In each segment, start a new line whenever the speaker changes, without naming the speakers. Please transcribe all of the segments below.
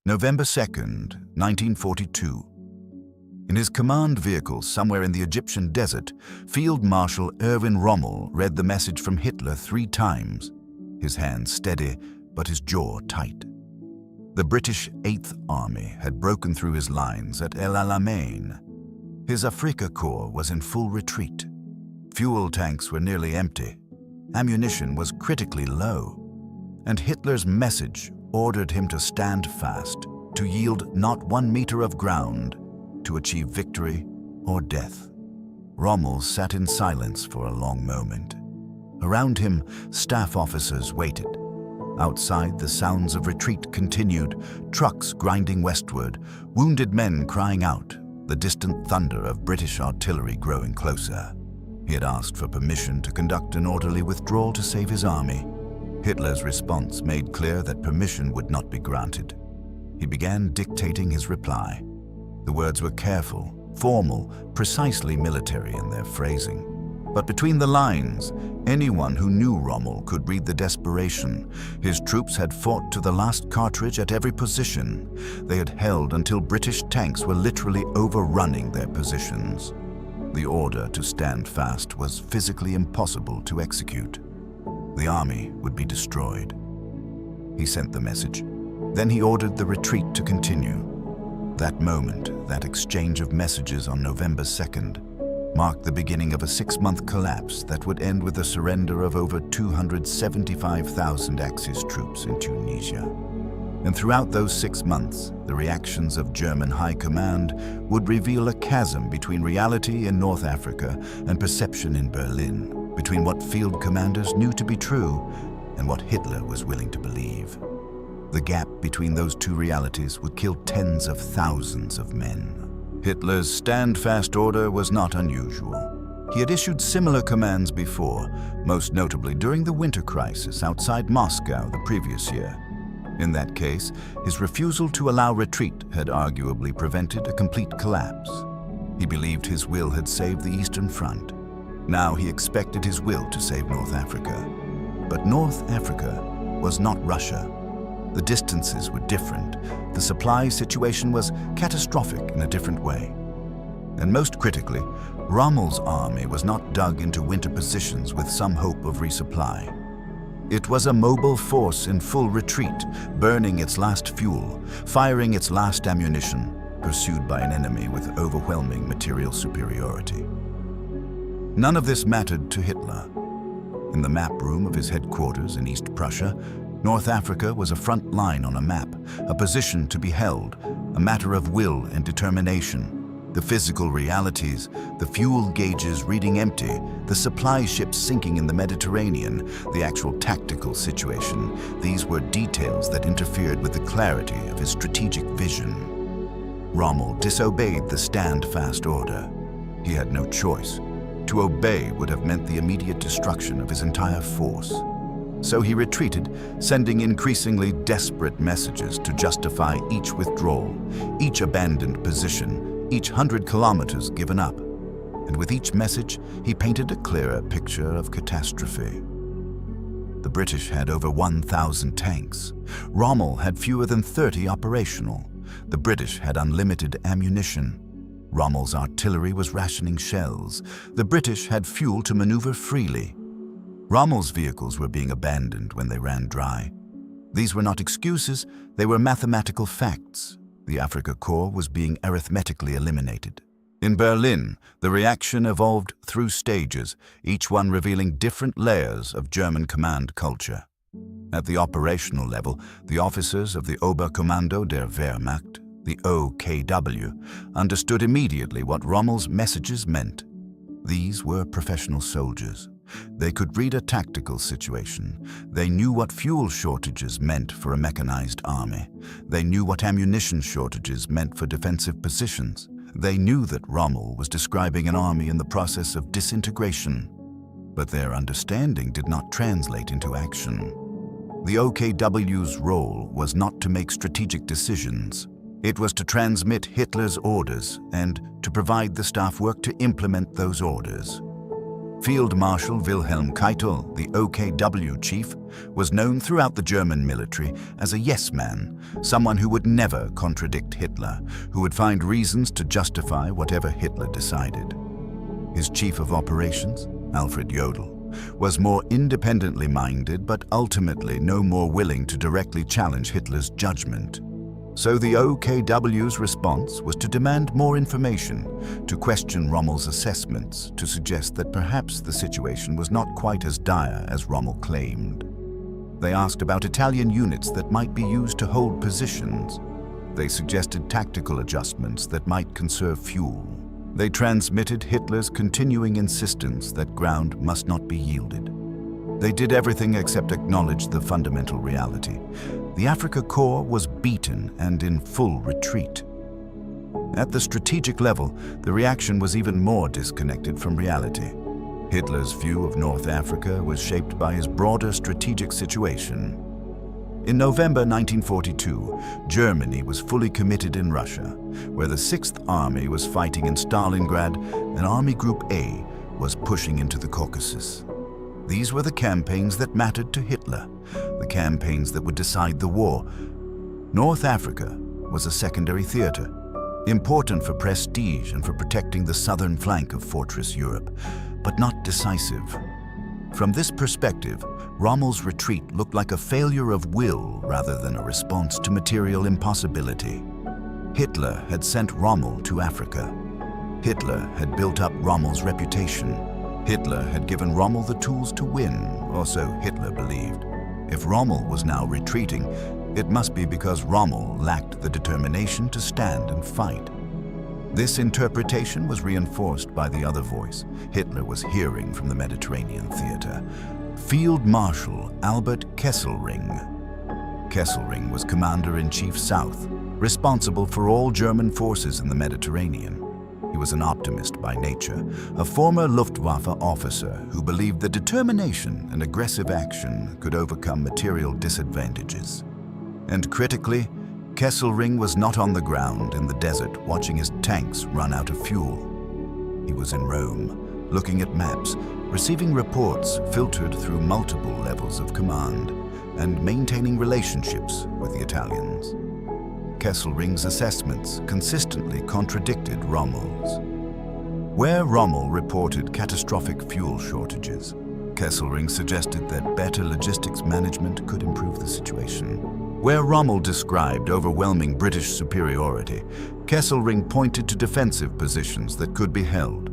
November 2nd, 1942. In his command vehicle somewhere in the Egyptian desert, Field Marshal Erwin Rommel read the message from Hitler 3 times, his hands steady but his jaw tight. The British 8th Army had broken through his lines at El Alamein. His Afrika Korps was in full retreat. Fuel tanks were nearly empty. Ammunition was critically low. And Hitler's message ordered him to stand fast, to yield not 1 meter of ground, to achieve victory or death. Rommel sat in silence for a long moment. Around him, staff officers waited. Outside, the sounds of retreat continued, trucks grinding westward, wounded men crying out, the distant thunder of British artillery growing closer. He had asked for permission to conduct an orderly withdrawal to save his army. Hitler's response made clear that permission would not be granted. He began dictating his reply. The words were careful, formal, precisely military in their phrasing. But between the lines, anyone who knew Rommel could read the desperation. His troops had fought to the last cartridge at every position. They had held until British tanks were literally overrunning their positions. The order to stand fast was physically impossible to execute. The army would be destroyed. He sent the message. Then he ordered the retreat to continue. That moment, that exchange of messages on November 2nd, marked the beginning of a 6-month collapse that would end with the surrender of over 275,000 Axis troops in Tunisia. And throughout those 6 months, the reactions of German High Command would reveal a chasm between reality in North Africa and perception in Berlin, between what field commanders knew to be true and what Hitler was willing to believe. The gap between those two realities would kill tens of thousands of men. Hitler's stand-fast order was not unusual. He had issued similar commands before, most notably during the winter crisis outside Moscow the previous year. In that case, his refusal to allow retreat had arguably prevented a complete collapse. He believed his will had saved the Eastern Front. Now he expected his will to save North Africa. But North Africa was not Russia. The distances were different. The supply situation was catastrophic in a different way. And most critically, Rommel's army was not dug into winter positions with some hope of resupply. It was a mobile force in full retreat, burning its last fuel, firing its last ammunition, pursued by an enemy with overwhelming material superiority. None of this mattered to Hitler. In the map room of his headquarters in East Prussia, North Africa was a front line on a map, a position to be held, a matter of will and determination. The physical realities, the fuel gauges reading empty, the supply ships sinking in the Mediterranean, the actual tactical situation, these were details that interfered with the clarity of his strategic vision. Rommel disobeyed the stand-fast order. He had no choice. To obey would have meant the immediate destruction of his entire force. So he retreated, sending increasingly desperate messages to justify each withdrawal, each abandoned position, each 100 kilometers given up. And with each message, he painted a clearer picture of catastrophe. The British had over 1,000 tanks. Rommel had fewer than 30 operational. The British had unlimited ammunition. Rommel's artillery was rationing shells. The British had fuel to maneuver freely. Rommel's vehicles were being abandoned when they ran dry. These were not excuses, they were mathematical facts. The Afrika Korps was being arithmetically eliminated. In Berlin, the reaction evolved through stages, each one revealing different layers of German command culture. At the operational level, the officers of the Oberkommando der Wehrmacht, the OKW, understood immediately what Rommel's messages meant. These were professional soldiers. They could read a tactical situation. They knew what fuel shortages meant for a mechanized army. They knew what ammunition shortages meant for defensive positions. They knew that Rommel was describing an army in the process of disintegration. But their understanding did not translate into action. The OKW's role was not to make strategic decisions. It was to transmit Hitler's orders and to provide the staff work to implement those orders. Field Marshal Wilhelm Keitel, the OKW chief, was known throughout the German military as a yes man, someone who would never contradict Hitler, who would find reasons to justify whatever Hitler decided. His chief of operations, Alfred Jodl, was more independently minded but ultimately no more willing to directly challenge Hitler's judgment. So the OKW's response was to demand more information, to question Rommel's assessments, to suggest that perhaps the situation was not quite as dire as Rommel claimed. They asked about Italian units that might be used to hold positions. They suggested tactical adjustments that might conserve fuel. They transmitted Hitler's continuing insistence that ground must not be yielded. They did everything except acknowledge the fundamental reality. The Afrika Korps was beaten and in full retreat. At the strategic level, the reaction was even more disconnected from reality. Hitler's view of North Africa was shaped by his broader strategic situation. In November 1942, Germany was fully committed in Russia, where the 6th Army was fighting in Stalingrad and Army Group A was pushing into the Caucasus. These were the campaigns that mattered to Hitler, the campaigns that would decide the war. North Africa was a secondary theater, important for prestige and for protecting the southern flank of Fortress Europe, but not decisive. From this perspective, Rommel's retreat looked like a failure of will rather than a response to material impossibility. Hitler had sent Rommel to Africa. Hitler had built up Rommel's reputation. Hitler had given Rommel the tools to win, or so Hitler believed. If Rommel was now retreating, it must be because Rommel lacked the determination to stand and fight. This interpretation was reinforced by the other voice Hitler was hearing from the Mediterranean theater: Field Marshal Albert Kesselring. Kesselring was Commander-in-Chief South, responsible for all German forces in the Mediterranean. He was an optimist by nature, a former Luftwaffe officer who believed that determination and aggressive action could overcome material disadvantages. And critically, Kesselring was not on the ground in the desert watching his tanks run out of fuel. He was in Rome, looking at maps, receiving reports filtered through multiple levels of command, and maintaining relationships with the Italians. Kesselring's assessments consistently contradicted Rommel's. Where Rommel reported catastrophic fuel shortages, Kesselring suggested that better logistics management could improve the situation. Where Rommel described overwhelming British superiority, Kesselring pointed to defensive positions that could be held.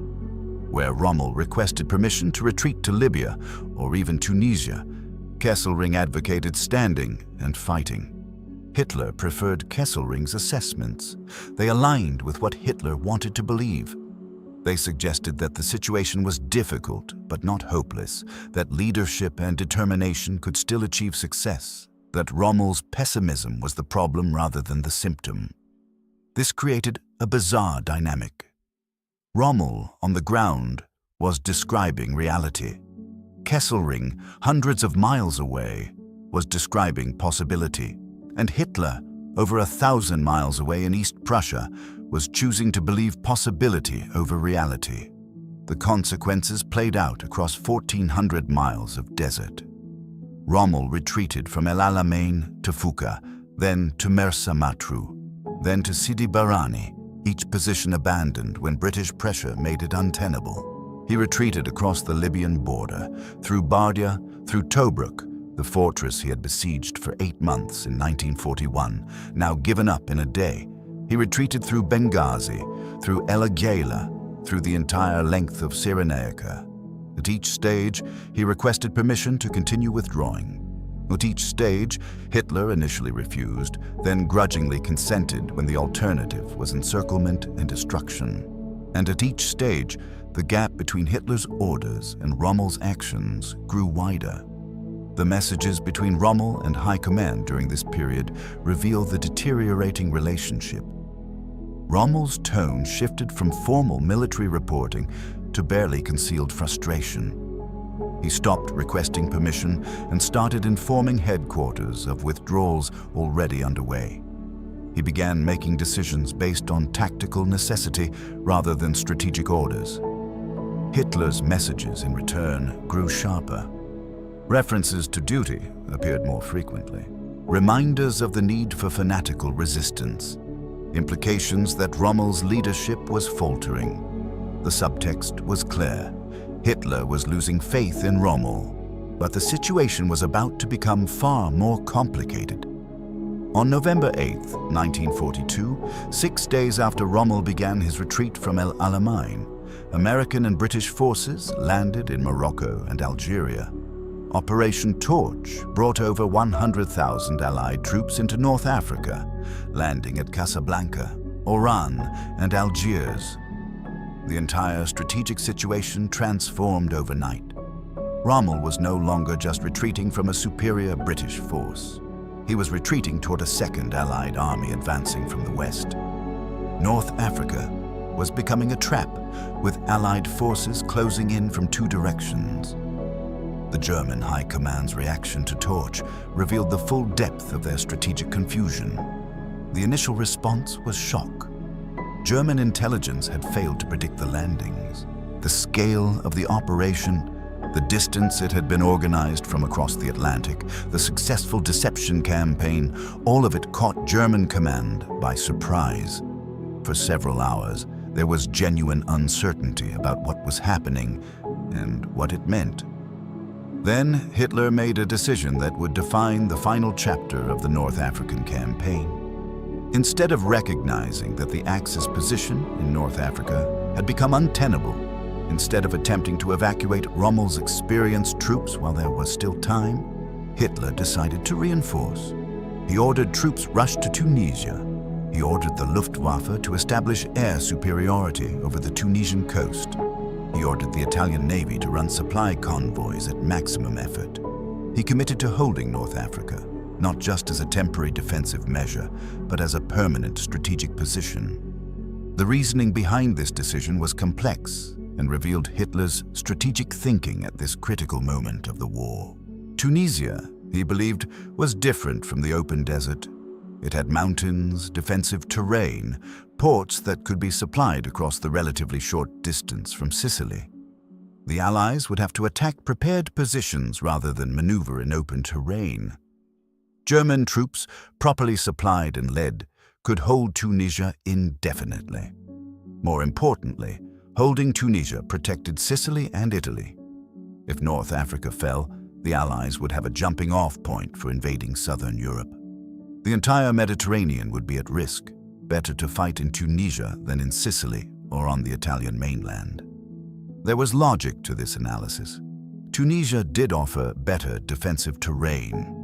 Where Rommel requested permission to retreat to Libya or even Tunisia, Kesselring advocated standing and fighting. Hitler preferred Kesselring's assessments. They aligned with what Hitler wanted to believe. They suggested that the situation was difficult but not hopeless, that leadership and determination could still achieve success, that Rommel's pessimism was the problem rather than the symptom. This created a bizarre dynamic. Rommel, on the ground, was describing reality. Kesselring, hundreds of miles away, was describing possibility. And Hitler, over 1,000 miles away in East Prussia, was choosing to believe possibility over reality. The consequences played out across 1,400 miles of desert. Rommel retreated from El Alamein to Fuka, then to Mersa Matruh, then to Sidi Barrani, each position abandoned when British pressure made it untenable. He retreated across the Libyan border, through Bardia, through Tobruk, the fortress he had besieged for 8 months in 1941, now given up in a day. He retreated through Benghazi, through El Agheila, through the entire length of Cyrenaica. At each stage, he requested permission to continue withdrawing. At each stage, Hitler initially refused, then grudgingly consented when the alternative was encirclement and destruction. And at each stage, the gap between Hitler's orders and Rommel's actions grew wider. The messages between Rommel and High Command during this period reveal the deteriorating relationship. Rommel's tone shifted from formal military reporting to barely concealed frustration. He stopped requesting permission and started informing headquarters of withdrawals already underway. He began making decisions based on tactical necessity rather than strategic orders. Hitler's messages in return grew sharper. References to duty appeared more frequently. Reminders of the need for fanatical resistance. Implications that Rommel's leadership was faltering. The subtext was clear. Hitler was losing faith in Rommel, but the situation was about to become far more complicated. On November 8, 1942, 6 days after Rommel began his retreat from El Alamein, American and British forces landed in Morocco and Algeria. Operation Torch brought over 100,000 Allied troops into North Africa, landing at Casablanca, Oran, and Algiers. The entire strategic situation transformed overnight. Rommel was no longer just retreating from a superior British force. He was retreating toward a second Allied army advancing from the west. North Africa was becoming a trap, with Allied forces closing in from 2 directions. The German High Command's reaction to Torch revealed the full depth of their strategic confusion. The initial response was shock. German intelligence had failed to predict the landings, the scale of the operation, the distance it had been organized from across the Atlantic, the successful deception campaign, all of it caught German command by surprise. For several hours, there was genuine uncertainty about what was happening and what it meant. Then Hitler made a decision that would define the final chapter of the North African campaign. Instead of recognizing that the Axis position in North Africa had become untenable, instead of attempting to evacuate Rommel's experienced troops while there was still time, Hitler decided to reinforce. He ordered troops rushed to Tunisia. He ordered the Luftwaffe to establish air superiority over the Tunisian coast. He ordered the Italian Navy to run supply convoys at maximum effort. He committed to holding North Africa, not just as a temporary defensive measure, but as a permanent strategic position. The reasoning behind this decision was complex and revealed Hitler's strategic thinking at this critical moment of the war. Tunisia, he believed, was different from the open desert. It had mountains, defensive terrain, ports that could be supplied across the relatively short distance from Sicily. The Allies would have to attack prepared positions rather than maneuver in open terrain. German troops, properly supplied and led, could hold Tunisia indefinitely. More importantly, holding Tunisia protected Sicily and Italy. If North Africa fell, the Allies would have a jumping-off point for invading southern Europe. The entire Mediterranean would be at risk. Better to fight in Tunisia than in Sicily or on the Italian mainland. There was logic to this analysis. Tunisia did offer better defensive terrain.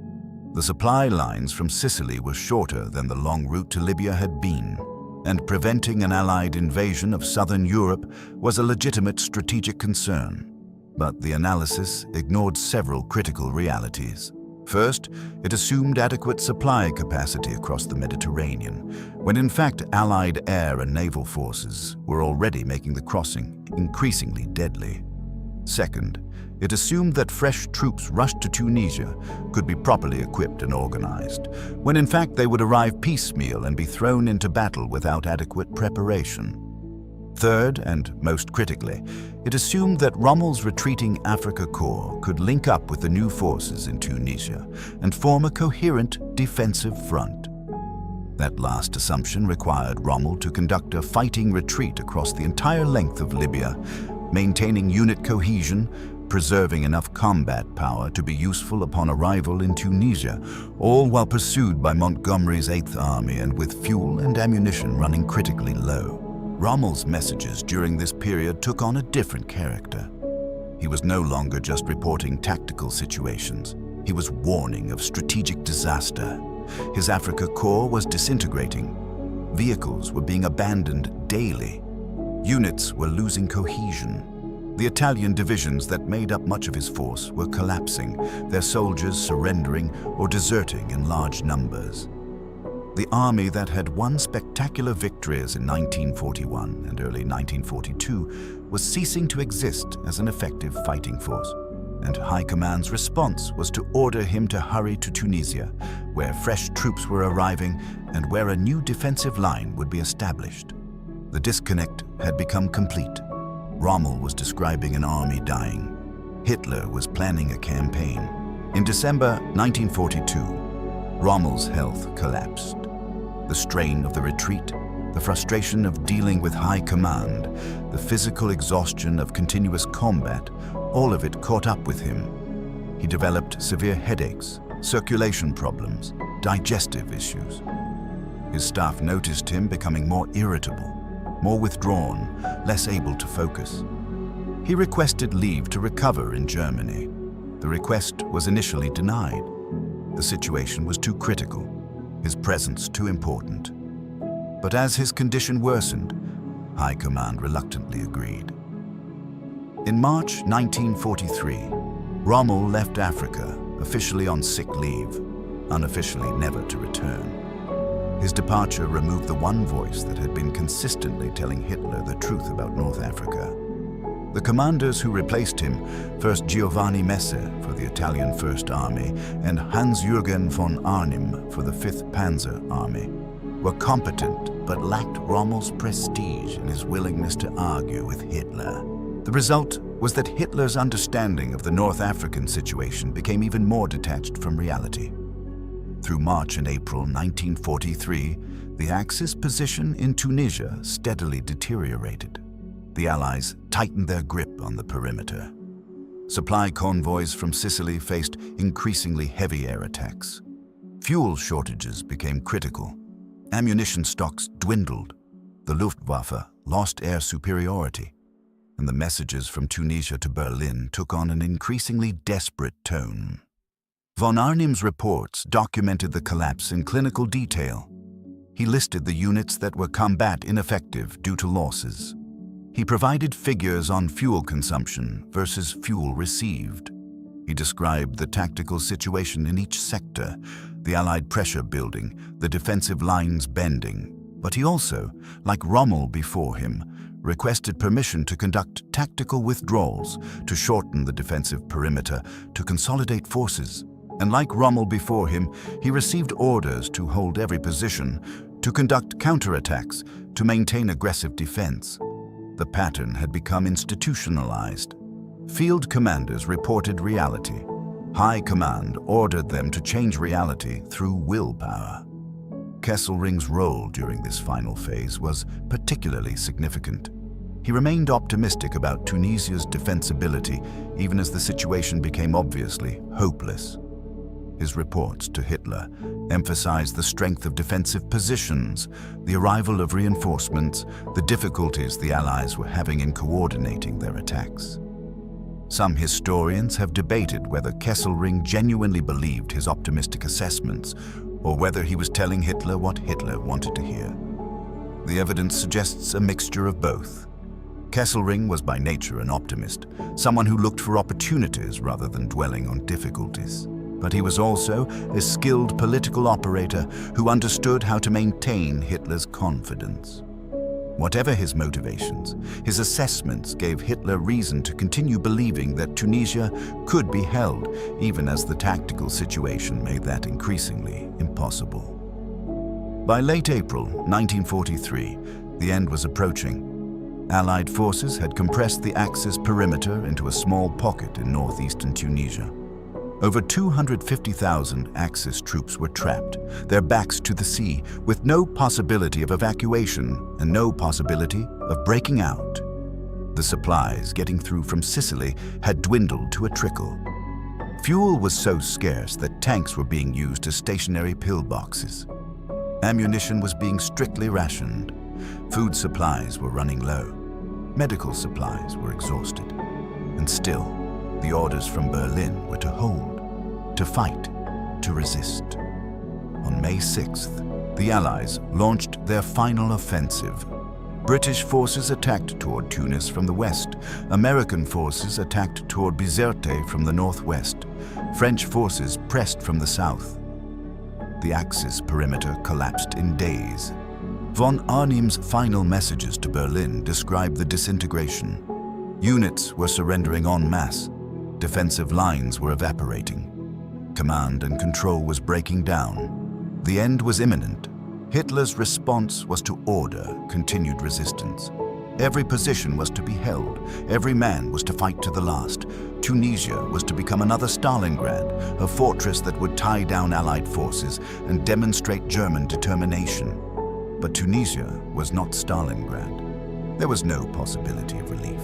The supply lines from Sicily were shorter than the long route to Libya had been, and preventing an Allied invasion of southern Europe was a legitimate strategic concern. But the analysis ignored several critical realities. First, it assumed adequate supply capacity across the Mediterranean, when in fact Allied air and naval forces were already making the crossing increasingly deadly. Second, it assumed that fresh troops rushed to Tunisia could be properly equipped and organized, when in fact they would arrive piecemeal and be thrown into battle without adequate preparation. Third, and most critically, it assumed that Rommel's retreating Africa Corps could link up with the new forces in Tunisia and form a coherent defensive front. That last assumption required Rommel to conduct a fighting retreat across the entire length of Libya, maintaining unit cohesion, preserving enough combat power to be useful upon arrival in Tunisia, all while pursued by Montgomery's 8th Army and with fuel and ammunition running critically low. Rommel's messages during this period took on a different character. He was no longer just reporting tactical situations. He was warning of strategic disaster. His Africa Corps was disintegrating. Vehicles were being abandoned daily. Units were losing cohesion. The Italian divisions that made up much of his force were collapsing, their soldiers surrendering or deserting in large numbers. The army that had won spectacular victories in 1941 and early 1942 was ceasing to exist as an effective fighting force, and High Command's response was to order him to hurry to Tunisia, where fresh troops were arriving and where a new defensive line would be established. The disconnect had become complete. Rommel was describing an army dying. Hitler was planning a campaign. In December 1942, Rommel's health collapsed. The strain of the retreat, the frustration of dealing with high command, the physical exhaustion of continuous combat, all of it caught up with him. He developed severe headaches, circulation problems, digestive issues. His staff noticed him becoming more irritable, more withdrawn, less able to focus. He requested leave to recover in Germany. The request was initially denied. The situation was too critical, his presence too important. But as his condition worsened, High Command reluctantly agreed. In March 1943, Rommel left Africa, officially on sick leave, unofficially never to return. His departure removed the one voice that had been consistently telling Hitler the truth about North Africa. The commanders who replaced him, first Giovanni Messe for the Italian First Army and Hans-Jürgen von Arnim for the 5th Panzer Army, were competent but lacked Rommel's prestige and his willingness to argue with Hitler. The result was that Hitler's understanding of the North African situation became even more detached from reality. Through March and April 1943, the Axis position in Tunisia steadily deteriorated. The Allies tightened their grip on the perimeter. Supply convoys from Sicily faced increasingly heavy air attacks. Fuel shortages became critical. Ammunition stocks dwindled. The Luftwaffe lost air superiority. And the messages from Tunisia to Berlin took on an increasingly desperate tone. Von Arnim's reports documented the collapse in clinical detail. He listed the units that were combat ineffective due to losses. He provided figures on fuel consumption versus fuel received. He described the tactical situation in each sector, the Allied pressure building, the defensive lines bending. But he also, like Rommel before him, requested permission to conduct tactical withdrawals, to shorten the defensive perimeter, to consolidate forces. And like Rommel before him, he received orders to hold every position, to conduct counterattacks, to maintain aggressive defense. The pattern had become institutionalized. Field commanders reported reality. High Command ordered them to change reality through willpower. Kesselring's role during this final phase was particularly significant. He remained optimistic about Tunisia's defensibility, even as the situation became obviously hopeless. His reports to Hitler emphasized the strength of defensive positions, the arrival of reinforcements, the difficulties the Allies were having in coordinating their attacks. Some historians have debated whether Kesselring genuinely believed his optimistic assessments, or whether he was telling Hitler what Hitler wanted to hear. The evidence suggests a mixture of both. Kesselring was by nature an optimist, someone who looked for opportunities rather than dwelling on difficulties. But he was also a skilled political operator who understood how to maintain Hitler's confidence. Whatever his motivations, his assessments gave Hitler reason to continue believing that Tunisia could be held, even as the tactical situation made that increasingly impossible. By late April 1943, the end was approaching. Allied forces had compressed the Axis perimeter into a small pocket in northeastern Tunisia. Over 250,000 Axis troops were trapped, their backs to the sea, with no possibility of evacuation and no possibility of breaking out. The supplies getting through from Sicily had dwindled to a trickle. Fuel was so scarce that tanks were being used as stationary pillboxes. Ammunition was being strictly rationed. Food supplies were running low. Medical supplies were exhausted. And still, the orders from Berlin were to hold, to fight, to resist. On May 6th, the Allies launched their final offensive. British forces attacked toward Tunis from the west. American forces attacked toward Bizerte from the northwest. French forces pressed from the south. The Axis perimeter collapsed in days. Von Arnim's final messages to Berlin described the disintegration. Units were surrendering en masse. Defensive lines were evaporating. Command and control was breaking down. The end was imminent. Hitler's response was to order continued resistance. Every position was to be held. Every man was to fight to the last. Tunisia was to become another Stalingrad, a fortress that would tie down Allied forces and demonstrate German determination. But Tunisia was not Stalingrad. There was no possibility of relief.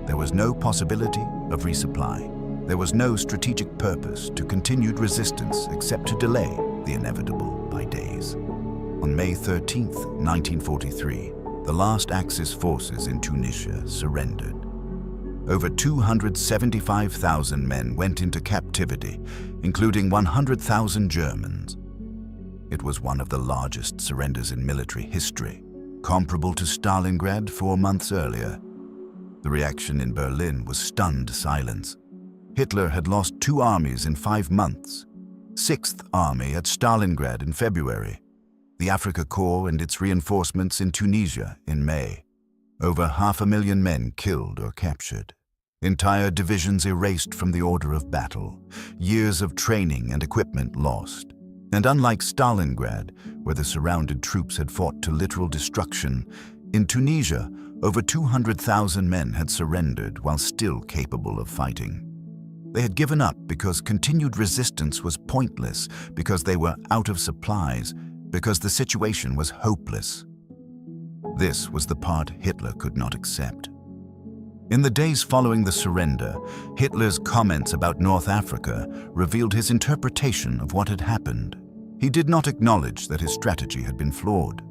There was no possibility of resupply. There was no strategic purpose to continued resistance except to delay the inevitable by days. On May 13, 1943, the last Axis forces in Tunisia surrendered. Over 275,000 men went into captivity, including 100,000 Germans. It was one of the largest surrenders in military history, comparable to Stalingrad 4 months earlier. The reaction in Berlin was stunned silence. Hitler had lost 2 armies in 5 months. 6th Army at Stalingrad in February. The Afrika Korps and its reinforcements in Tunisia in May. Over 500,000 men killed or captured. Entire divisions erased from the order of battle. Years of training and equipment lost. And unlike Stalingrad, where the surrounded troops had fought to literal destruction, in Tunisia, over 200,000 men had surrendered while still capable of fighting. They had given up because continued resistance was pointless, because they were out of supplies, because the situation was hopeless. This was the part Hitler could not accept. In the days following the surrender, Hitler's comments about North Africa revealed his interpretation of what had happened. He did not acknowledge that his strategy had been flawed,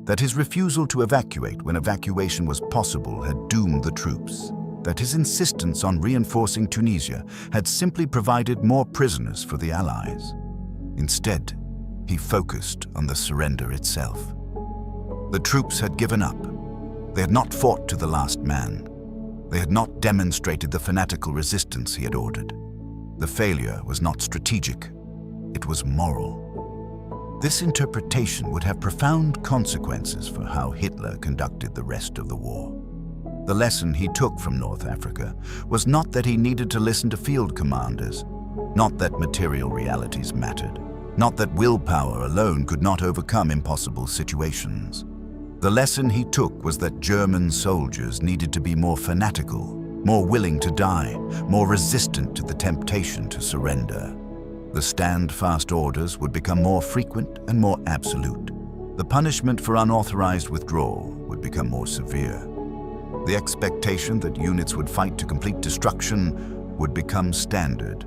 that his refusal to evacuate when evacuation was possible had doomed the troops, that his insistence on reinforcing Tunisia had simply provided more prisoners for the Allies. Instead, he focused on the surrender itself. The troops had given up. They had not fought to the last man. They had not demonstrated the fanatical resistance he had ordered. The failure was not strategic. It was moral. This interpretation would have profound consequences for how Hitler conducted the rest of the war. The lesson he took from North Africa was not that he needed to listen to field commanders, not that material realities mattered, not that willpower alone could not overcome impossible situations. The lesson he took was that German soldiers needed to be more fanatical, more willing to die, more resistant to the temptation to surrender. The stand-fast orders would become more frequent and more absolute. The punishment for unauthorized withdrawal would become more severe. The expectation that units would fight to complete destruction would become standard.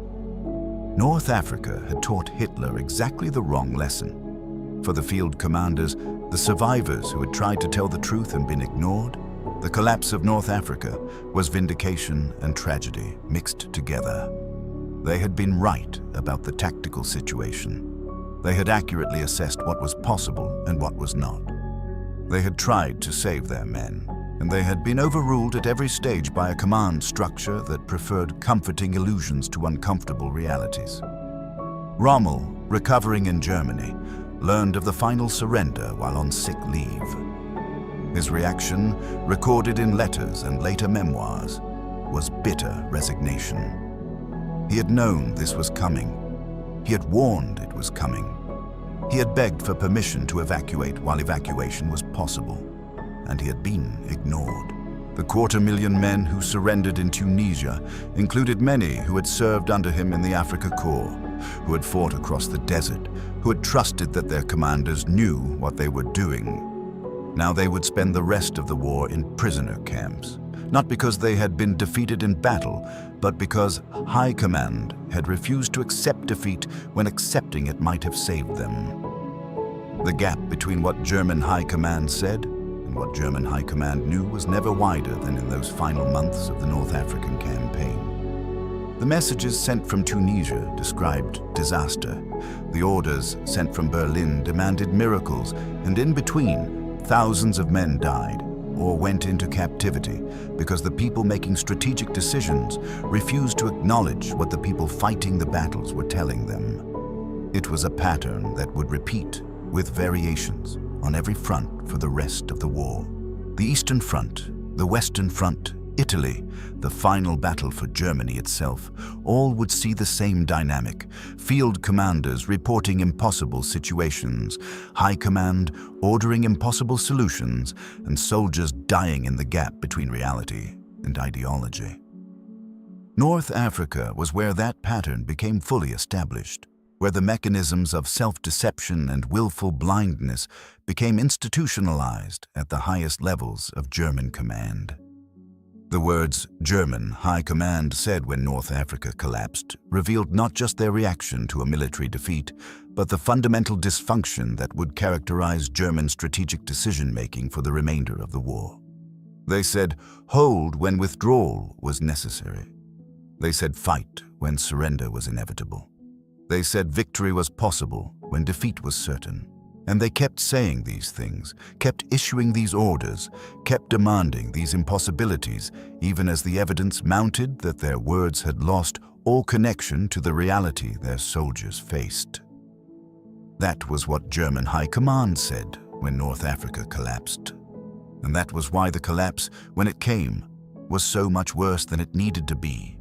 North Africa had taught Hitler exactly the wrong lesson. For the field commanders, the survivors who had tried to tell the truth and been ignored, the collapse of North Africa was vindication and tragedy mixed together. They had been right about the tactical situation. They had accurately assessed what was possible and what was not. They had tried to save their men, and they had been overruled at every stage by a command structure that preferred comforting illusions to uncomfortable realities. Rommel, recovering in Germany, learned of the final surrender while on sick leave. His reaction, recorded in letters and later memoirs, was bitter resignation. He had known this was coming. He had warned it was coming. He had begged for permission to evacuate while evacuation was possible, and he had been ignored. The 250,000 men who surrendered in Tunisia included many who had served under him in the Afrika Korps, who had fought across the desert, who had trusted that their commanders knew what they were doing. Now they would spend the rest of the war in prisoner camps, not because they had been defeated in battle, but because High Command had refused to accept defeat when accepting it might have saved them. The gap between what German High Command said and what German High Command knew was never wider than in those final months of the North African campaign. The messages sent from Tunisia described disaster. The orders sent from Berlin demanded miracles, and in between, thousands of men died or went into captivity because the people making strategic decisions refused to acknowledge what the people fighting the battles were telling them. It was a pattern that would repeat, with variations, on every front for the rest of the war. The Eastern Front, the Western Front, Italy, the final battle for Germany itself, all would see the same dynamic. Field commanders reporting impossible situations, high command ordering impossible solutions, and soldiers dying in the gap between reality and ideology. North Africa was where that pattern became fully established, where the mechanisms of self-deception and willful blindness became institutionalized at the highest levels of German command. The words German High Command said when North Africa collapsed revealed not just their reaction to a military defeat, but the fundamental dysfunction that would characterize German strategic decision-making for the remainder of the war. They said hold when withdrawal was necessary. They said fight when surrender was inevitable. They said victory was possible when defeat was certain. And they kept saying these things, kept issuing these orders, kept demanding these impossibilities, even as the evidence mounted that their words had lost all connection to the reality their soldiers faced. That was what German High Command said when North Africa collapsed. And that was why the collapse, when it came, was so much worse than it needed to be.